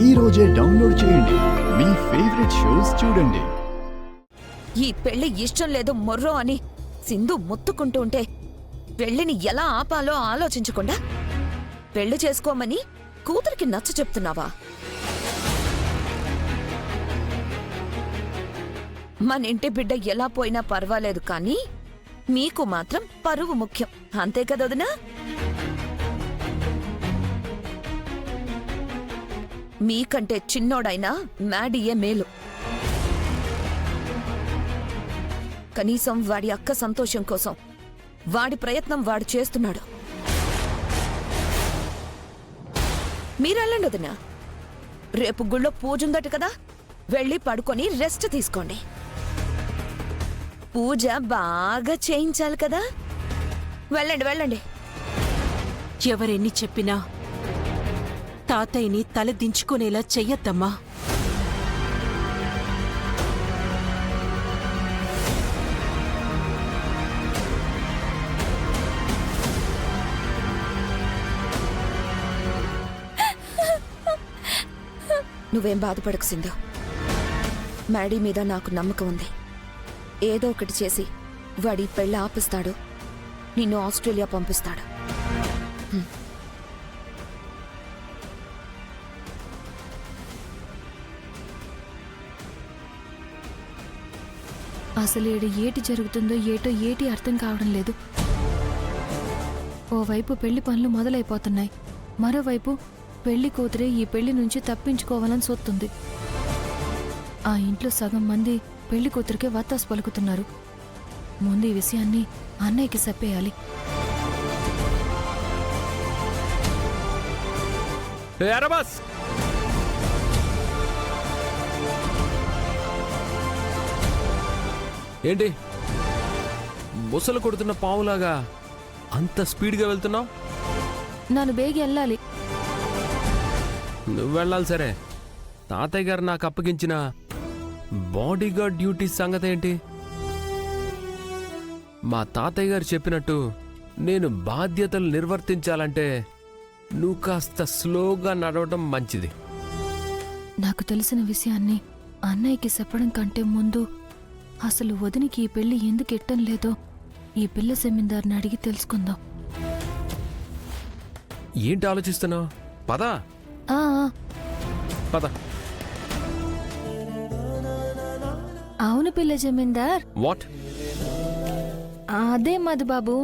ఈ రోజే డౌన్లోడ్ చేయండి. మీ ఫేవరెట్ షోస్ చూడండి. ఈ పెళ్లి ఇష్టం లేదు మొర్రో అని సింధు మొత్తుకుంటూ ఉంటే పెళ్లిని ఎలా ఆపాలో ఆలోచించకుండా పెళ్లి చేసుకోమని కూతురికి నచ్చ చెప్తున్నావా? మన ఇంటి బిడ్డ ఎలా పోయినా పర్వాలేదు కానీ మీకు మాత్రం పరువు ముఖ్యం, అంతే కదా వదినా? మీకంటే చిన్నోడైనా మ్యాడీయే మేలు. కనీసం వాడి అక్క సంతోషం కోసం వాడి ప్రయత్నం వాడు చేస్తున్నాడు. మీరెళ్ళండి వదినా, రేపు గుళ్ళో పూజుందట కదా, వెళ్ళి పడుకొని రెస్ట్ తీసుకోండి. పూజ బాగా చేయించాలి కదా, వెళ్ళండి వెళ్ళండి. ఎవరెన్ని చెప్పినా తాతయ్యని తల దించుకునేలా చెయ్యొద్దమ్మా. నువ్వేం బాధపడకు సింధు, మ్యాడీ మీద నాకు నమ్మకం ఉంది. ఏదో ఒకటి చేసి వాడి పెళ్ళి ఆపిస్తాడు, నిన్ను ఆస్ట్రేలియా పంపిస్తాడు. అసలు ఏడు ఏటి జరుగుతుందో ఏటో ఏటి అర్థం కావడం లేదు. ఓవైపు పెళ్లి పనులు మొదలైపోతున్నాయి, మరోవైపు పెళ్లి కూతురే ఈ పెళ్లి నుంచి తప్పించుకోవాలని సొత్తుంది. ఆ ఇంట్లో సగం మంది పెళ్లి కూతురికే వత్తాసు పలుకుతున్నారు. ముందు ఈ విషయాన్ని అన్నయ్యకి చెప్పేయాలి. ఏంటి ముసలు కొడుతున్న పావులాగా అంత స్పీడ్గా వెళ్తున్నావు? నన్ను బేగి వెళ్ళాలి. నువ్వు వెళ్ళాలి సరే, తాతయ్య గారు నాకు అప్పగించిన బాడీగార్డ్ డ్యూటీ సంగతి ఏంటి? మా తాతయ్య గారు చెప్పినట్టు నేను బాధ్యతలు నిర్వర్తించాలంటే నువ్వు కాస్త స్లోగా నడవడం మంచిది. నాకు తెలిసిన విషయాన్ని అన్నయ్యకి చెప్పడం కంటే ముందు అసలు వదినికి ఈ పెళ్లి ఎందుకు ఎట్టం లేదో ఈ పిల్ల సెమిందార్ని అడిగి తెలుసుకుందాం. ఏంటి ఆలోచిస్తున్నావు? పదా ఆ పద. అవును పిల్ల జమీందార్. వాట్? అదే మధుబాబు,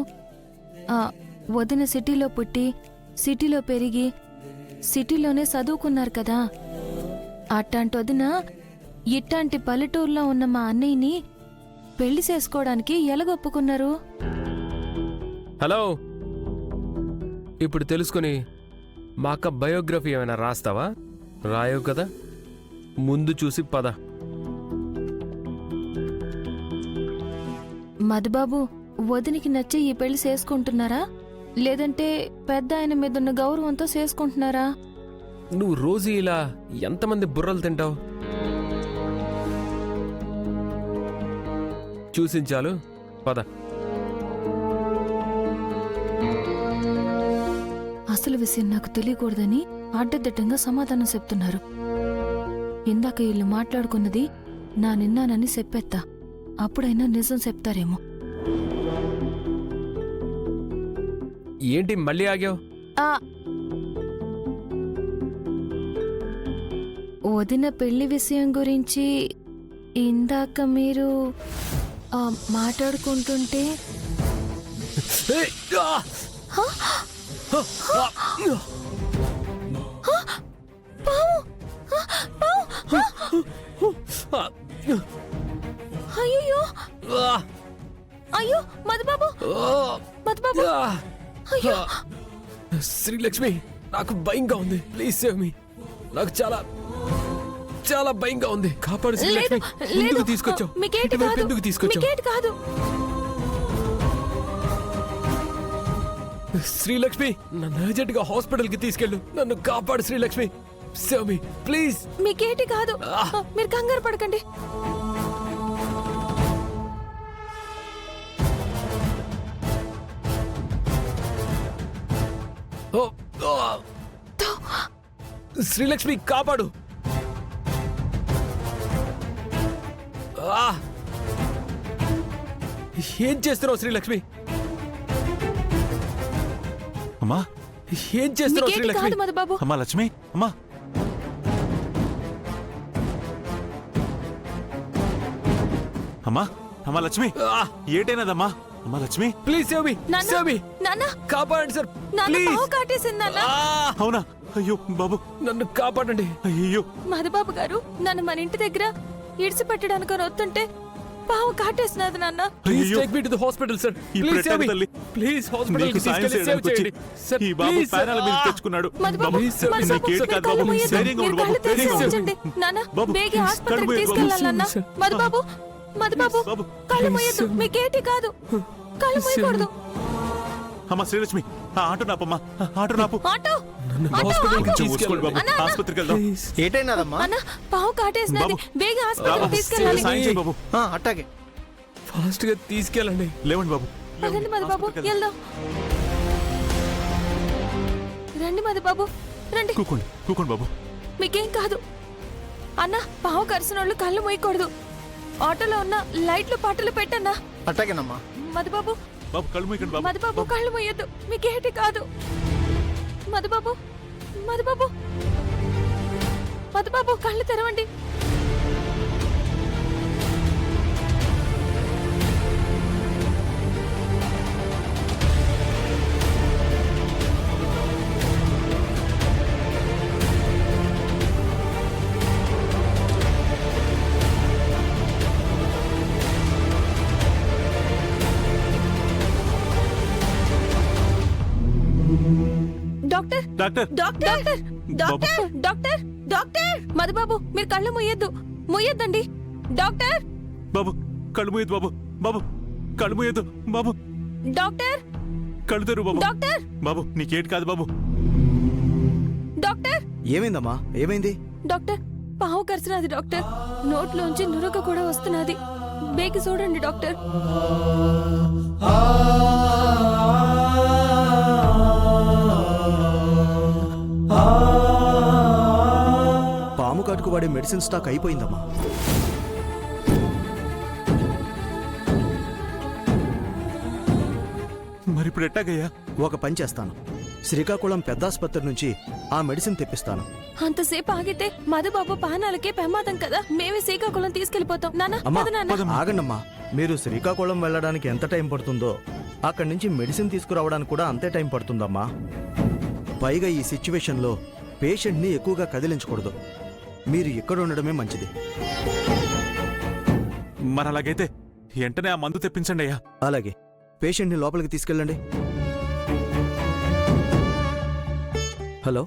వదిన సిటీలో పుట్టి సిటీలో పెరిగి సిటీలోనే చదువుకున్నారు కదా. అట్టాంటి వదిన ఇట్టాంటి పల్లెటూరులో ఉన్న మా అన్నయ్యని పెళ్లి చేసుకోవడానికి ఎలాగొప్పుకున్నారు? హలో, ఇప్పుడు తెలుసుకుని మా అక్క బయోగ్రఫీ ఏమైనా రాస్తావా? రాయవు కదా, ముందు చూసి పద. మధుబాబు, వదినికి నచ్చి ఈ పెళ్లి చేసుకుంటున్నారా లేదంటే పెద్ద ఆయన మీదున్న గౌరవంతో చేసుకుంటున్నారా? నువ్వు రోజు ఇలా ఎంతమంది బుర్రలు తింటావు? చూసించాలు, పద. అసలు విషయం నాకు తెలియకూడదని అడ్డదిడ్డంగా సమాధానం చెప్తున్నారు. ఇందాక వీళ్ళు మాట్లాడుకున్నది నా నిన్నానని చెప్పేత్తా, అప్పుడైనా నిజం చెప్తారేమో. ఏంటి మళ్ళీ ఆగావు? వదిన పెళ్లి విషయం గురించి ఇందాక మీరు మాట్లాడుకుంటుంటే అయ్యో అయ్యో మధుబాబు, మధుబాబు, అయ్యో శ్రీలక్ష్మి, నాకు భయంగా ఉంది, ప్లీజ్ సేవ్ మీ. నాకు చాలా చాలా భయంగా ఉంది, కాపాడు శ్రీలక్ష్మి. ఎందుకు తీసుకొచ్చావు? ఎందుకు తీసుకొచ్చావు? శ్రీలక్ష్మి, నన్ను అర్జెంట్ గా హాస్పిటల్ కి తీసుకెళ్ళు. నన్ను కాపాడు శ్రీలక్ష్మి, సేవ్ మీ ప్లీజ్. మీకేటి కాదు, మీరు కంగారు పడకండి. శ్రీలక్ష్మి కాపాడు. ఆ! ఏం చేస్తున్నావు శ్రీలక్ష్మి? అమ్మా ఏం చేస్తున్నావు మీకేంటి శ్రీలక్ష్మి? కాదు మధుబాబు. అమ్మా లక్ష్మి అమ్మా అమ్మా అమ్మా లక్ష్మి ఆ! ఏటైనదమ్మా అమ్మా లక్ష్మి ప్లీజ్ సేవ్ మీ, నాన్న సేవ్ మీ. నాన్న కాపాడండి సార్ నాన్న ప్లీజ్. పావు కాటేసింది నాన్న. అవునా అయ్యో బాబు నన్ను కాపాడండి. అయ్యో మధుబాబు గారు నన్ను మన ఇంటి దగ్గర ఇడిచిపెట్టడానికి వస్తుంటే పావు కాటేసినది నాన్న. ప్లీజ్ అయ్యో. Take me to the hospital sir. ఇప్పుడు ప్లీజ్ సేవ్ మీ. ఎట్టాగు తల్లి? ప్లీజ్ హాస్పిటల్ నీకు కి సాయం తీసుకెళ్ళి సేవ్ చేయడానికి వచ్చి చేయండి సార్. ఈ బాబు ప్లీజ్ సార్. ప్రాణాల మీద తెచ్చుకున్నాడు. మధుబాబు ప్లీజ్ సార్, మధుబాబు, నీకు ఏడు మీరు కాదు కళ్ళు బాబు. మూయొద్దు. ధైర్యంగా మీరు ఉండు బాబు, కళ్ళు తెరిచి ధైర్యంగా ఉండు. ఉంచండి. నాన్న బాబు, బేగి ప్లీజ్, ఆసుపత్రికి కళ్ళు మూయొద్దు బాబు. తీసుకెళ్ళాలన్నా. సార్. మధుబాబు మధుబాబు బాబు. కళ్ళు మూయొద్దు. మీకేంటి కాదు. కళ్ళు మూయకూడదు. అమ్మా శ్రీలక్ష్మి ఆ ఆటో నాపమ్మా ఆ ఆటో నాపు ఆటో నన్ను ఆటో, హాస్పిటల్ కి ఆగు. కొంచెం ఊసుకోండి బాబు అన్న, అన్న. ఆసుపత్రికి వెళ్దాం ప్లీజ్. ఏటైనాదమ్మా? అన్న పావు కాటేసినది. బాబు. బేగి రా ఆసుపత్రికి బాబు, తీసుకెళ్ళాలి. సాయం చేయి బాబు అట్టాగే. ఫాస్ట్ గా తీసుకెళ్ళండి. లేవండి బాబు పదండి మధుబాబు హాస్పిటల్కి వెళ్దాం. వెళ్దాం. రండి మధుబాబు రండి. కూకోండి బాబు మీకేం కాదు. అన్న పావు కరిసినోళ్ళు కళ్ళు మూయకూడదు. ఆటోలో ఉన్న లైట్లు పాటలు పెట్టన్నా. అట్టాగేనమ్మా. మధుబాబు బాబు కళ్ళు మూయకండి బాబు మధుబాబు కళ్ళు మూయొద్దు. మీకేంటి కాదు. మధుబాబు మధుబాబు మధుబాబు కళ్ళు తెరవండి. Doctor doctor doctor doctor doctor doctor Madhubabu మీరు కళ్ళు మూయొద్దు. మూయొద్దండి డాక్టర్. బాబు కళ్ళు మూయద్దు బాబు బాబు కళ్ళు మూయద్దు బాబు డాక్టర్ కళ్ళు తెరు బాబు డాక్టర్ బాబు నీకేటి కాదు బాబు డాక్టర్ ఏమైందమ్మా? ఏమైంది? డాక్టర్ పావు కరిసినది డాక్టర్. నోట్లోంచి నురగ కూడా వస్తున్నది. బేగి చూడండి డాక్టర్. పాము కాటుకు వాడే మెడిసిన్ స్టాక్ అయిపోయిందమ్మా. మరి ఇప్పుడు ఎట్టాగయ్యా ఒక పని చేస్తాను. శ్రీకాకుళం పెద్దాసుపత్రి నుంచి ఆ మెడిసిన్ తెప్పిస్తాను. అంతసేపు ఆగితే మధుబాబు పానాలకే ప్రమాదం కదా. మేమే శ్రీకాకుళం తీసుకెళ్లిపోతాం. నాన్న అమ్మా పద నాన్న. ఆగండమ్మా. మీరు శ్రీకాకుళం వెళ్ళడానికి ఎంత టైం పడుతుందో అక్కడి నుంచి మెడిసిన్ తీసుకురావడానికి కూడా అంతే టైం పడుతుందమ్మా. పైగా ఈ సిచ్యువేషన్లో పేషెంట్ని ఎక్కువగా కదిలించకూడదు. మీరు ఇక్కడ ఉండడమే మంచిది. మరి అలాగైతే వెంటనే ఆ మందు తెప్పించండి అయ్యా అలాగే పేషెంట్ని లోపలికి తీసుకెళ్ళండి. హలో